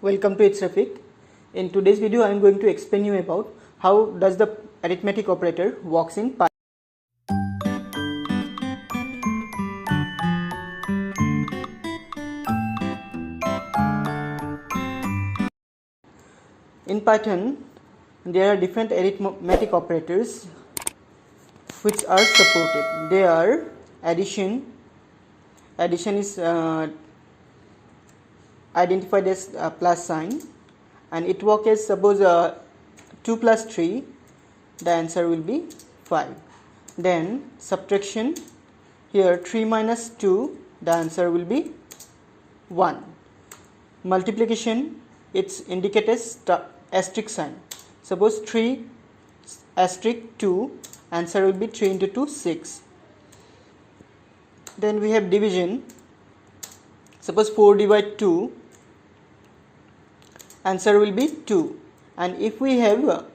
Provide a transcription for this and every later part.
Welcome to It's Rafiq. In today's video I am going to explain you about how does the arithmetic operator works in Python. In Python there are different arithmetic operators which are supported. They are addition. Addition is identified as a plus sign, and it works as suppose 2 plus 3, the answer will be 5. Then subtraction, here 3 minus 2, the answer will be 1. Multiplication, it's indicated as asterisk sign. Suppose 3 asterisk 2, answer will be 3 into 2, 6. Then we have division. Suppose 4 divide 2, answer will be 2. And if we have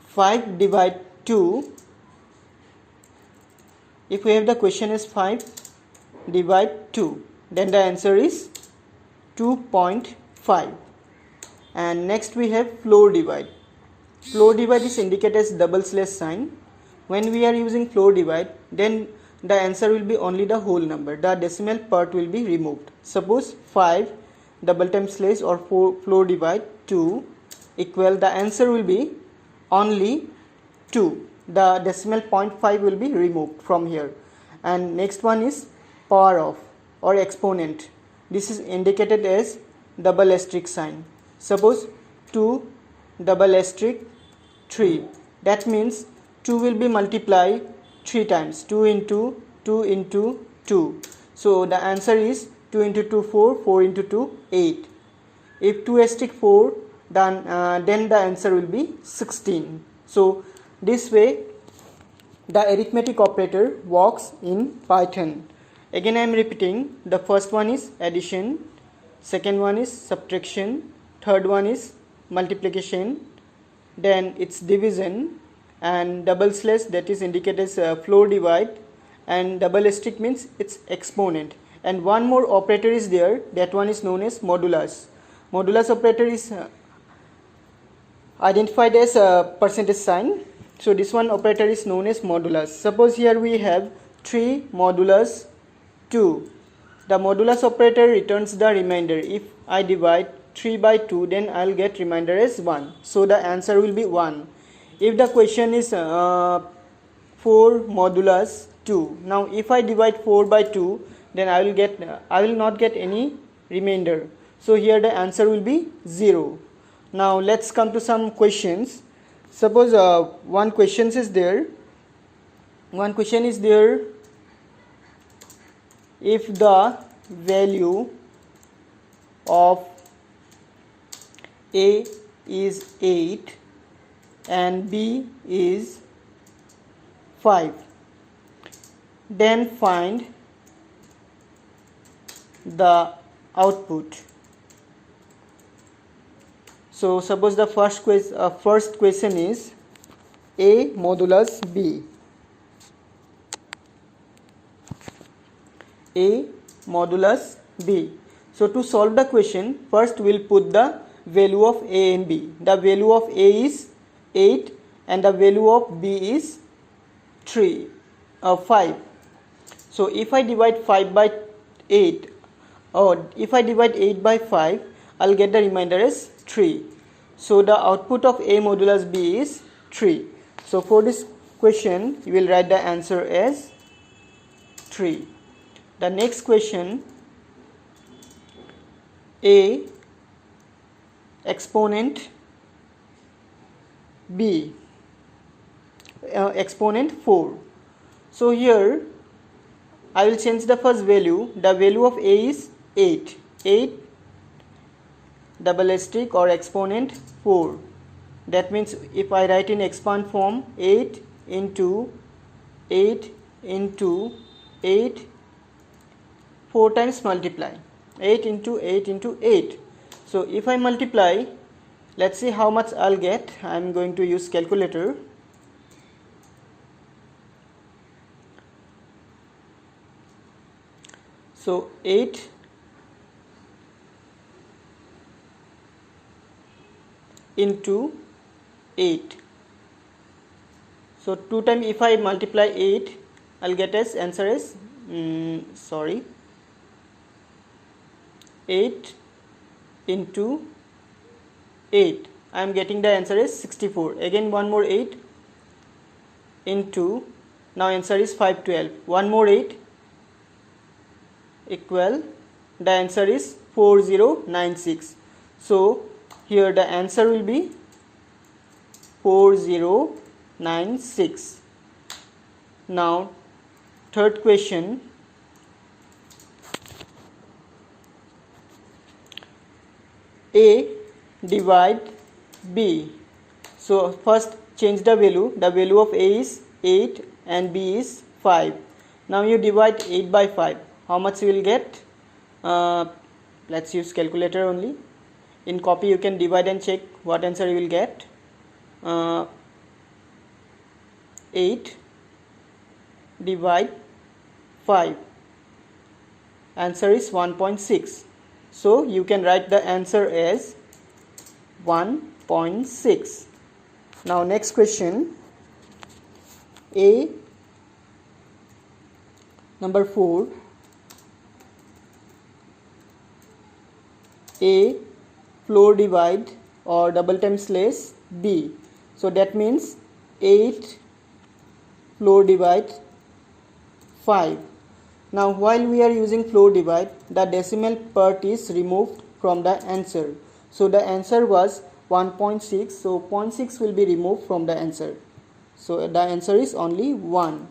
5 divide 2, if we have the question is 5 divide 2, then the answer is 2.5. And next we have floor divide. Floor divide is indicated as double slash sign. When we are using floor divide, then the answer will be only the whole number. The decimal part will be removed. Suppose 5 double time slash or floor divide 2 equal, the answer will be only 2. The decimal point 5 will be removed from here. And next one is power of or exponent. This is indicated as double asterisk sign. Suppose 2 double asterisk 3. That means 2 will be multiplied 3 times. 2 into 2 into 2. So the answer is 2 into 2 4, 4 into 2 8. If 2 asterisk 4, then the answer will be 16. So this way the arithmetic operator works in Python. Again I am repeating, the first one is addition, second one is subtraction, third one is multiplication, then it's division, and double slash, that is indicated as floor divide, and double asterisk means it's exponent. And one more operator is there, that one is known as modulus. Modulus operator is identified as a percentage sign. So this one operator is known as modulus. Suppose here we have 3 modulus 2. The modulus operator returns the remainder. If I divide 3 by 2, then I'll get remainder as 1. So the answer will be 1. If the question is 4 modulus 2. Now if I divide 4 by 2, then I will not get any remainder. So here the answer will be 0. Now let's come to some questions. Suppose one question is there. If the value of A is 8 and B is 5, then find the output. So suppose the first question is A modulus B. A modulus B. So to solve the question, first we'll put the value of A and B. The value of A is 8 and the value of B is 5. So if I divide 5 by 8, or if I divide 8 by 5, I'll get the remainder as 3. So the output of A modulus B is 3. So for this question, you will write the answer as 3. The next question, A exponent B, exponent 4. So here I will change the first value. The value of A is 8. 8 double asterisk or exponent 4. That means if I write in expand form, 8 into 8 into 8, 4 times multiply, 8 into 8 into 8. So if I multiply, let's see how much I'll get. I'm going to use calculator. So 8 into 8. So 2 times, if I multiply 8, I'll get as answer as 8 into 8. I am getting the answer is 64. Again one more 8 into, now answer is 512. One more 8 equal, the answer is 4096. So here the answer will be 4096. Now third question, A divide B. So first change the value. The value of A is 8 and B is 5. Now you divide 8 by 5. How much you will get? Let's use calculator only. In copy you can divide and check what answer you will get. 8 divide 5. Answer is 1.6. So you can write the answer as 1.6. Now next question, A, number 4, A floor divide or double time slash B. So that means 8 floor divide 5. Now while we are using floor divide, the decimal part is removed from the answer. So the answer was 1.6. So 0.6 will be removed from the answer. So the answer is only 1.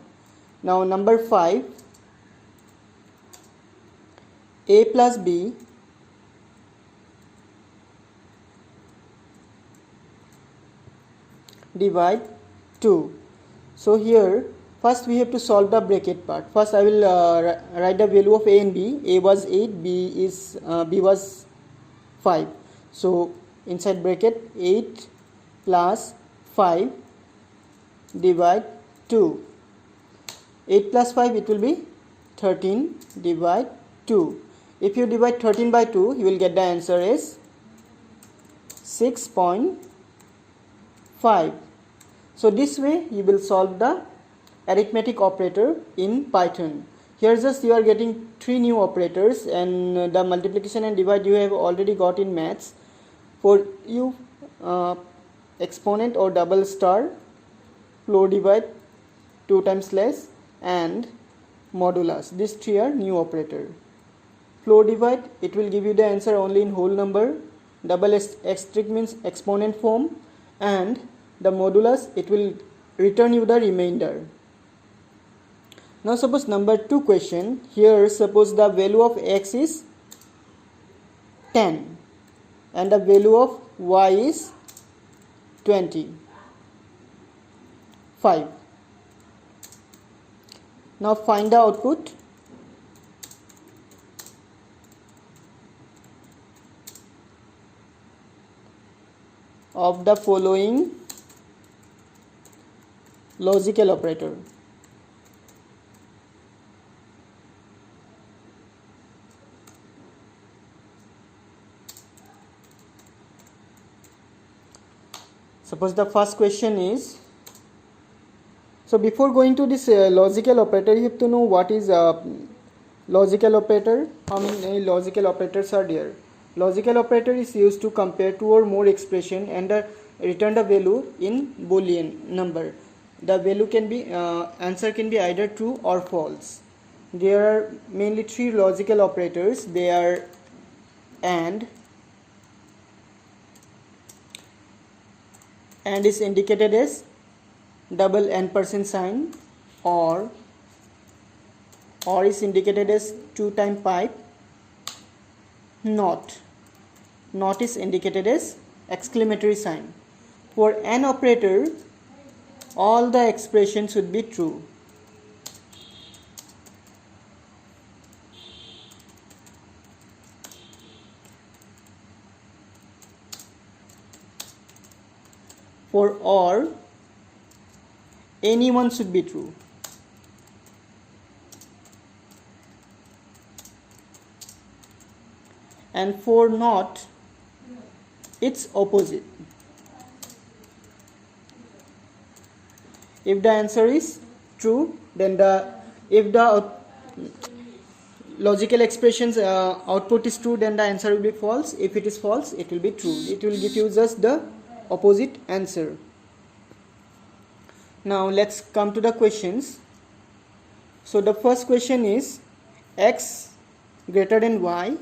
Now number 5, A plus B divide 2. So here first we have to solve the bracket part. First I will write the value of A and B. A was 8, B was 5. So inside bracket 8 plus 5 divide 2. 8 plus 5, it will be 13 divide 2. If you divide 13 by 2, you will get the answer as 6.5. So this way you will solve the arithmetic operator in Python. Here just you are getting 3 new operators, and the multiplication and divide you have already got in maths. For you, exponent or double star, floor divide, 2 times slash, and modulus. These 3 are new operator. Floor divide, it will give you the answer only in whole number. Double asterisk means exponent form, and the modulus, it will return you the remainder. Now suppose number 2 question. Here suppose the value of x is 10 and the value of y is 25. Now find the output. Of the following logical operator. Suppose the first question is, so before going to this logical operator, you have to know what is logical operator. How many logical operators are there? Logical operator is used to compare 2 or more expression and return the value in Boolean number. The value can be answer can be either true or false. There are mainly 3 logical operators. They are and is indicated as double ampersand sign, or is indicated as 2 times pipe. Not is indicated as exclamatory sign. For an operator, all the expressions should be true. For or, anyone should be true. And for not, its opposite. If the answer is true, then if the logical expressions output is true, then the answer will be false. If it is false, it will be true. It will give you just the opposite answer. Now let's come to the questions. So the first question is x greater than y,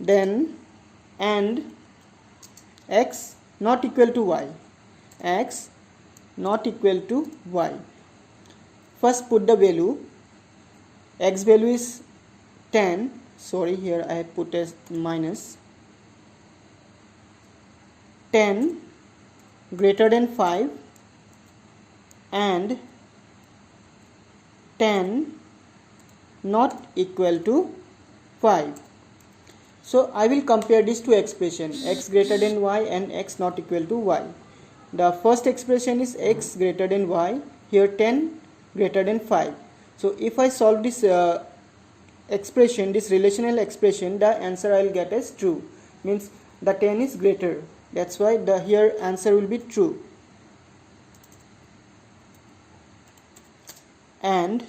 then and x not equal to y. X not equal to y. First put the value. X value is 10. Sorry, here I have put as minus. 10 greater than 5 and 10 not equal to 5. So I will compare these two expressions, x greater than y and x not equal to y. The first expression is x greater than y, here 10 greater than 5. So if I solve this expression, this relational expression, the answer I will get as true. Means the 10 is greater. That's why the here answer will be true. And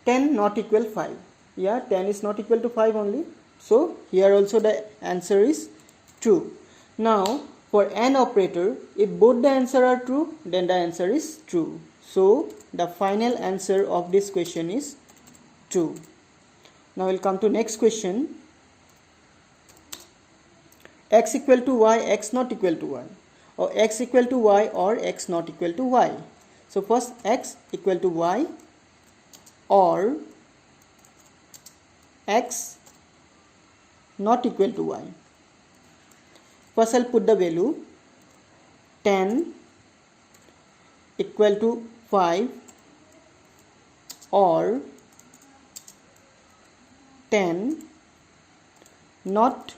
10 not equal 5. Yeah, 10 is not equal to 5 only. So here also the answer is true. Now for AND operator, if both the answer are true, then the answer is true. So the final answer of this question is true. Now we'll come to next question. X equal to y, x not equal to y, or x equal to y or x not equal to y. So first x equal to y or x not equal to y. First I'll put the value 10 equal to 5 or 10 not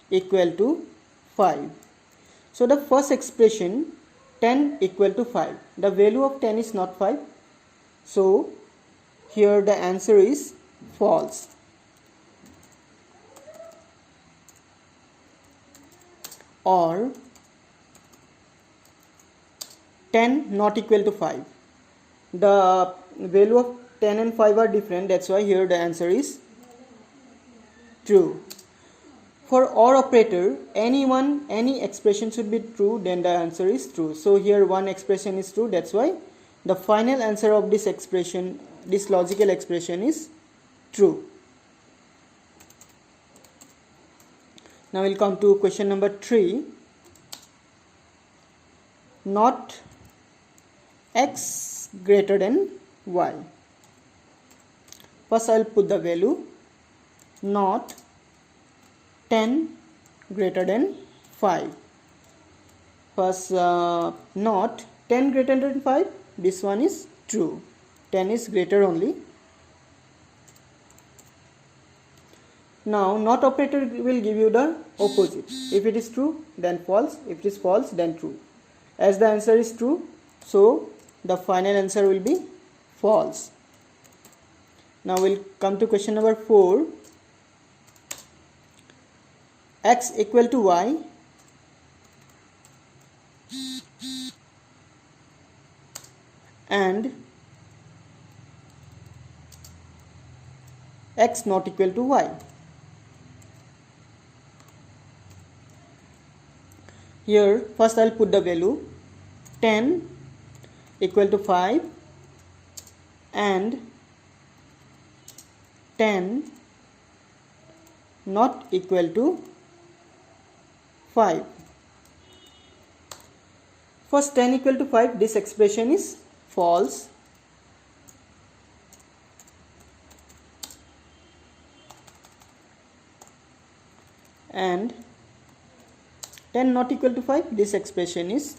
equal to 5. So the first expression 10 equal to 5. The value of 10 is not 5. So here the answer is false. Or 10 not equal to 5. The value of 10 and 5 are different. That's why here the answer is true. For OR operator, any expression should be true, then the answer is true. So here one expression is true. That's why the final answer of this expression, this logical expression, is true. Now we'll come to question number 3. Not x greater than y. First I'll put the value not 10 greater than 5. First not 10 greater than 5. This one is true. 10 is greater only. Now not operator will give you the opposite. If it is true, then false. If it is false, then true. As the answer is true, so the final answer will be false. Now we'll come to question number 4. X equal to y and x not equal to y. Here first I'll put the value 10 equal to 5 and 10 not equal to 5. First 10 equal to 5, this expression is false. And 10 not equal to 5, this expression is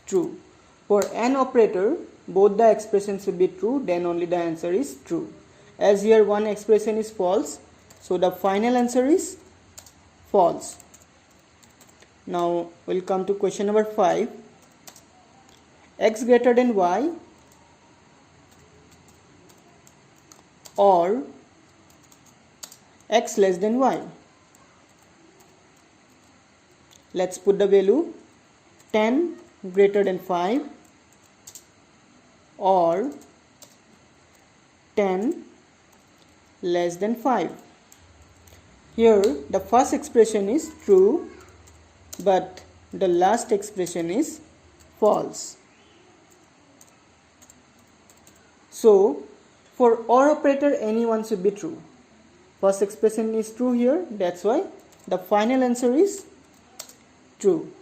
true. For AND operator, both the expressions should be true, then only the answer is true. As here one expression is false, so the final answer is false. Now we'll come to question number 5. X greater than y or x less than y. Let's put the value 10 greater than 5 or 10 less than 5. Here the first expression is true, but the last expression is false. So for OR operator, any one should be true. First expression is true here, that's why the final answer is true.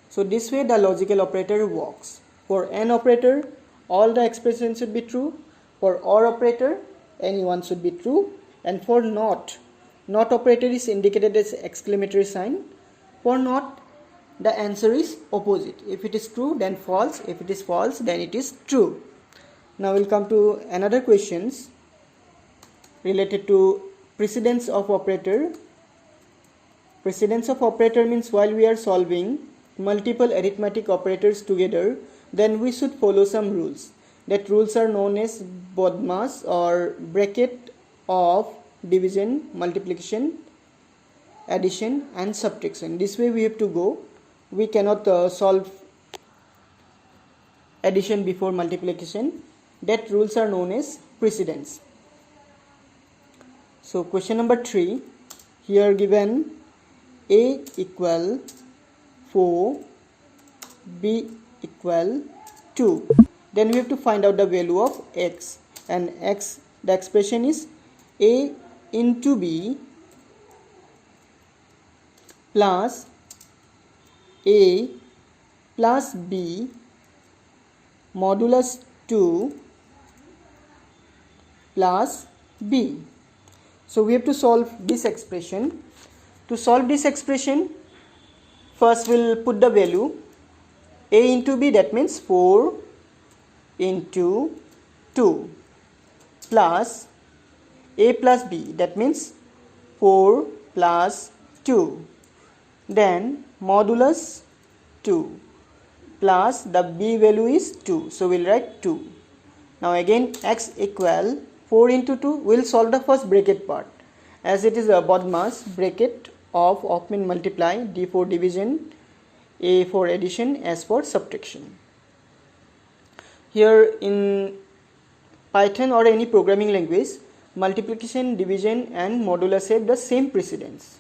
So this way the logical operator works. For AND operator, all the expressions should be true. For OR operator, any one should be true. And for NOT operator is indicated as exclamatory sign. For NOT, the answer is opposite. If it is true, then false. If it is false, then it is true. Now we'll come to another questions related to precedence of operator. Precedence of operator means while we are solving multiple arithmetic operators together, then we should follow some rules. That rules are known as BODMAS or bracket of division, multiplication, addition and subtraction. This way we have to go. We cannot solve addition before multiplication. That rules are known as precedence. So question number 3, here given A equal 4, B equal 2. Then we have to find out the value of x, and x, the expression is A into B plus A plus B modulus 2 plus B. So we have to solve this expression. To solve this expression, first we'll put the value A into B, that means 4 into 2 plus A plus B, that means 4 plus 2, then modulus 2 plus the B value is 2, so we'll write 2. Now again x equal 4 into 2, we'll solve the first bracket part, as it is a BODMAS, bracket of mean multiply, D for division, A for addition, S for subtraction. Here in Python or any programming language, multiplication, division and modulus have the same precedence.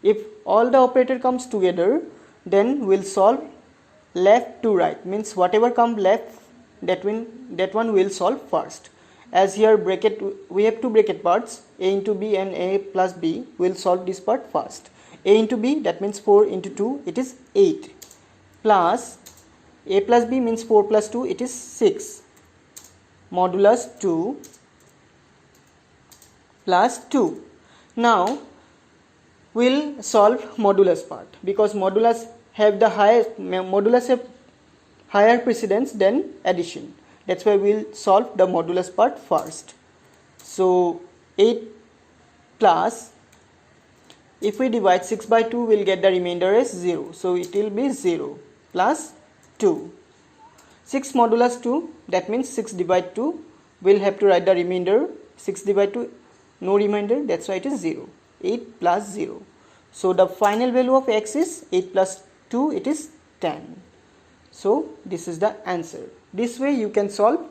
If all the operator comes together, then we'll solve left to right, means whatever comes left, that one will solve first. As here bracket, we have two bracket parts, A into B and A plus B. We'll solve this part first. A into B, that means 4 into 2, it is 8, plus A plus B means 4 plus 2, it is 6, modulus 2 plus 2. Now we'll solve modulus part, because modulus have higher precedence than addition. That's why we'll solve the modulus part first. So 8 plus, if we divide 6 by 2, we'll get the remainder as 0. So it will be 0 plus 2. 6 modulus 2, that means 6 divide 2. We'll have to write the remainder. 6 divide 2, no remainder, that's why it is 0. 8 plus 0. So the final value of x is 8 plus 2, it is 10. So this is the answer. This way you can solve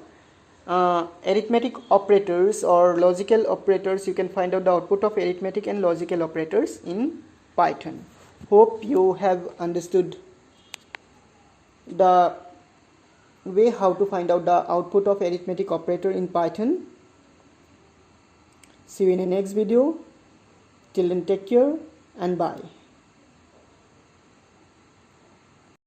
arithmetic operators or logical operators. You can find out the output of arithmetic and logical operators in Python. Hope you have understood the way how to find out the output of arithmetic operator in Python. See you in the next video. Till then, take care and bye.